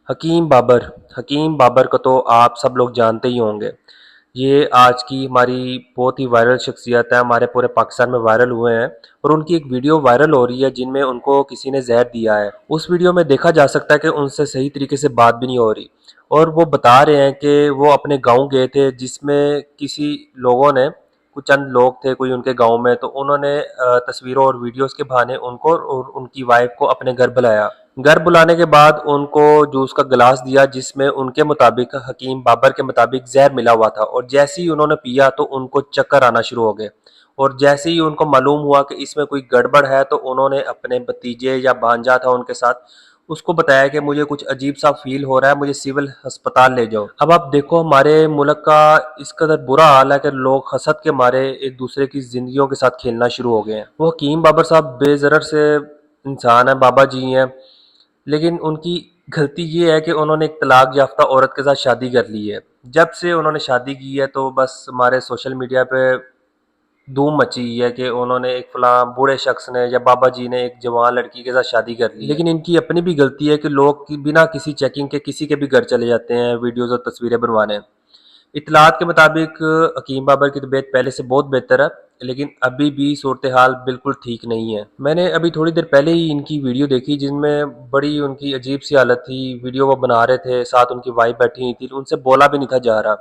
حکیم بابر کو تو آپ سب لوگ جانتے ہی ہوں گے۔ یہ آج کی ہماری بہت ہی وائرل شخصیت ہے، ہمارے پورے پاکستان میں وائرل ہوئے ہیں، اور ان کی ایک ویڈیو وائرل ہو رہی ہے جن میں ان کو کسی نے زہر دیا ہے۔ اس ویڈیو میں دیکھا جا سکتا ہے کہ ان سے صحیح طریقے سے بات بھی نہیں ہو رہی، اور وہ بتا رہے ہیں کہ وہ اپنے گاؤں گئے تھے جس میں کسی لوگوں نے، کچھ چند لوگ تھے کوئی ان کے گاؤں میں، تو انہوں نے تصویروں اور ویڈیوز کے بہانے ان کو اور ان کی وائف کو اپنے گھر بلایا۔ گھر بلانے کے بعد ان کو جوس کا گلاس دیا جس میں ان کے مطابق، حکیم بابر کے مطابق، زہر ملا ہوا تھا، اور جیسے ہی انہوں نے پیا تو ان کو چکر آنا شروع ہو گئے، اور جیسے ہی ان کو معلوم ہوا کہ اس میں کوئی گڑبڑ ہے تو انہوں نے اپنے بھتیجے یا بھانجا تھا ان کے ساتھ، اس کو بتایا کہ مجھے کچھ عجیب سا فیل ہو رہا ہے، مجھے سول ہسپتال لے جاؤ۔ اب آپ دیکھو ہمارے ملک کا اس قدر برا حال ہے کہ لوگ حسد کے مارے ایک دوسرے کی زندگیوں کے ساتھ کھیلنا شروع ہو گئے ہیں۔ وہ حکیم بابر صاحب بے ضرر سے انسان ہیں، بابا جی ہیں، لیکن ان کی غلطی یہ ہے کہ انہوں نے ایک طلاق یافتہ عورت کے ساتھ شادی کر لی ہے۔ جب سے انہوں نے شادی کی ہے تو بس ہمارے سوشل میڈیا پہ دھوم مچی ہے کہ انہوں نے ایک فلاں بوڑھے شخص نے یا بابا جی نے ایک جوان لڑکی کے ساتھ شادی کر لی ہے۔ لیکن ان کی اپنی بھی غلطی ہے کہ لوگ بنا کسی چیکنگ کے کسی کے بھی گھر چلے جاتے ہیں ویڈیوز اور تصویریں بنوانے۔ اطلاعات کے مطابق حکیم بابر کی طبیعت پہلے سے بہت بہتر ہے، لیکن ابھی بھی صورتحال بالکل ٹھیک نہیں ہے۔ میں نے ابھی تھوڑی دیر پہلے ہی ان کی ویڈیو دیکھی جن میں بڑی ان کی عجیب سی حالت تھی، ویڈیو وہ بنا رہے تھے، ساتھ ان کی وائف بیٹھی ہوئی تھی، ان سے بولا بھی نہیں تھا جا رہا۔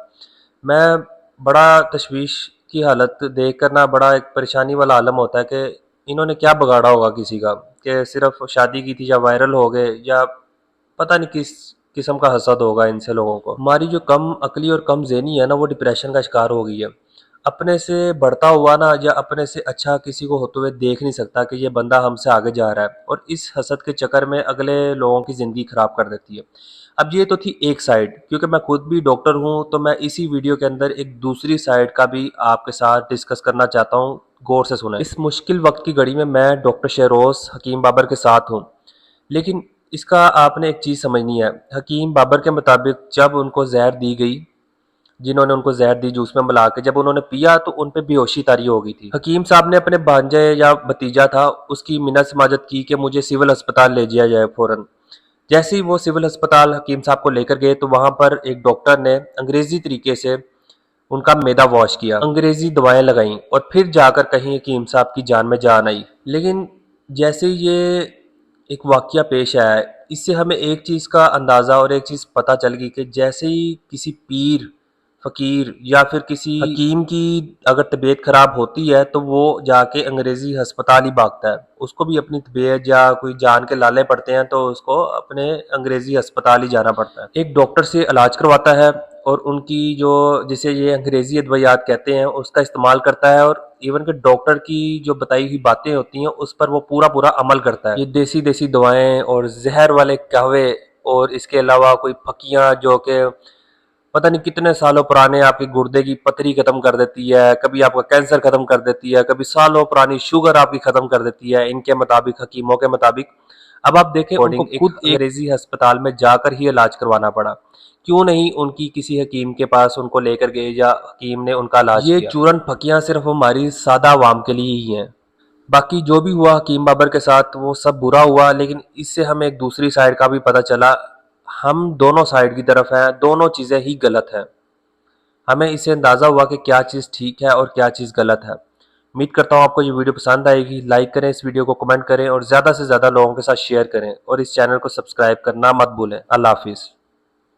میں بڑا تشویش کی حالت دیکھ کر نا، بڑا ایک پریشانی والا عالم ہوتا ہے کہ انہوں نے کیا بگاڑا ہوگا کسی کا، کہ صرف شادی کی تھی یا وائرل ہو گئے، یا پتہ نہیں کس قسم کا حسد ہوگا ان سے لوگوں کو۔ ہماری جو کم عقلی اور کم ذہنی ہے نا، وہ ڈپریشن کا شکار ہو گئی ہے۔ اپنے سے بڑھتا ہوا نا یا اپنے سے اچھا کسی کو ہوتے ہوئے دیکھ نہیں سکتا کہ یہ بندہ ہم سے آگے جا رہا ہے، اور اس حسد کے چکر میں اگلے لوگوں کی زندگی خراب کر دیتی ہے۔ اب یہ تو تھی ایک سائیڈ، کیونکہ میں خود بھی ڈاکٹر ہوں تو میں اسی ویڈیو کے اندر ایک دوسری سائیڈ کا بھی آپ کے ساتھ ڈسکس کرنا چاہتا ہوں، غور سے سنیں۔ اس مشکل وقت کی گھڑی میں ڈاکٹر شہروز حکیم بابر کے ساتھ ہوں، لیکن اس کا آپ نے ایک چیز سمجھنی ہے۔ حکیم بابر کے مطابق جب ان کو زہر دی گئی، جنہوں نے ان کو زہر دی جوس میں ملا کے، جب انہوں نے پیا تو ان پہ بے ہوشی طاری ہو گئی تھی۔ حکیم صاحب نے اپنے بھانجے یا بھتیجا تھا اس کی منت سماجت کی کہ مجھے سول ہسپتال لے جایا جائے فوراً۔ جیسے ہی وہ سول ہسپتال حکیم صاحب کو لے کر گئے تو وہاں پر ایک ڈاکٹر نے انگریزی طریقے سے ان کا معدہ واش کیا، انگریزی دوائیں لگائیں، اور پھر جا کر کہیں حکیم صاحب کی جان میں جان آئی۔ لیکن جیسے یہ ایک واقعہ پیش آیا ہے، اس سے ہمیں ایک چیز کا اندازہ اور ایک چیز پتہ چل گئی کہ جیسے ہی کسی پیر، فقیر یا پھر کسی حکیم کی اگر طبیعت خراب ہوتی ہے تو وہ جا کے انگریزی ہسپتال ہی بھاگتا ہے، اس کو بھی اپنی طبیعت یا کوئی جان کے لالے پڑتے ہیں تو اس کو اپنے انگریزی ہسپتال ہی جانا پڑتا ہے، ایک ڈاکٹر سے علاج کرواتا ہے، اور ان کی جو جسے یہ انگریزی ادویات کہتے ہیں اس کا استعمال کرتا ہے، اور ایون کہ ڈاکٹر کی جو بتائی ہوئی باتیں ہوتی ہیں اس پر وہ پورا عمل کرتا ہے۔ یہ دیسی دوائیں اور زہر والے قہوے، اور اس کے علاوہ کوئی پھکیاں جو کہ پتہ نہیں کتنے سالوں پرانے آپ کی گردے کی پتھری ختم کر دیتی ہے، کبھی آپ کا کینسر ختم کر دیتی ہے، کبھی سالوں پرانی شوگر آپ کی ختم کر دیتی ہے، ان کے مطابق، حکیموں کے مطابق۔ اب آپ دیکھیں ان کو خود انگریزی ہسپتال میں جا کر ہی علاج کروانا پڑا، کیوں نہیں ان کی کسی حکیم کے پاس ان کو لے کر گئے یا حکیم نے ان کا علاج کیا۔ یہ چورن پھکیاں صرف ہماری سادہ عوام کے لیے ہی ہیں، باقی جو بھی ہوا حکیم بابر کے ساتھ وہ سب برا ہوا، لیکن اس سے ہمیں ایک دوسری سائیڈ کا بھی پتہ چلا، ہم دونوں سائیڈ کی طرف ہیں، دونوں چیزیں ہی غلط ہیں، ہمیں اس سے اندازہ ہوا کہ کیا چیز ٹھیک ہے اور کیا چیز غلط ہے۔ امید کرتا ہوں آپ کو یہ ویڈیو پسند آئے گی، لائک کریں اس ویڈیو کو، کمنٹ کریں، اور زیادہ سے زیادہ لوگوں کے ساتھ شیئر کریں، اور اس چینل کو سبسکرائب کرنا مت بھولیں۔ اللہ حافظ۔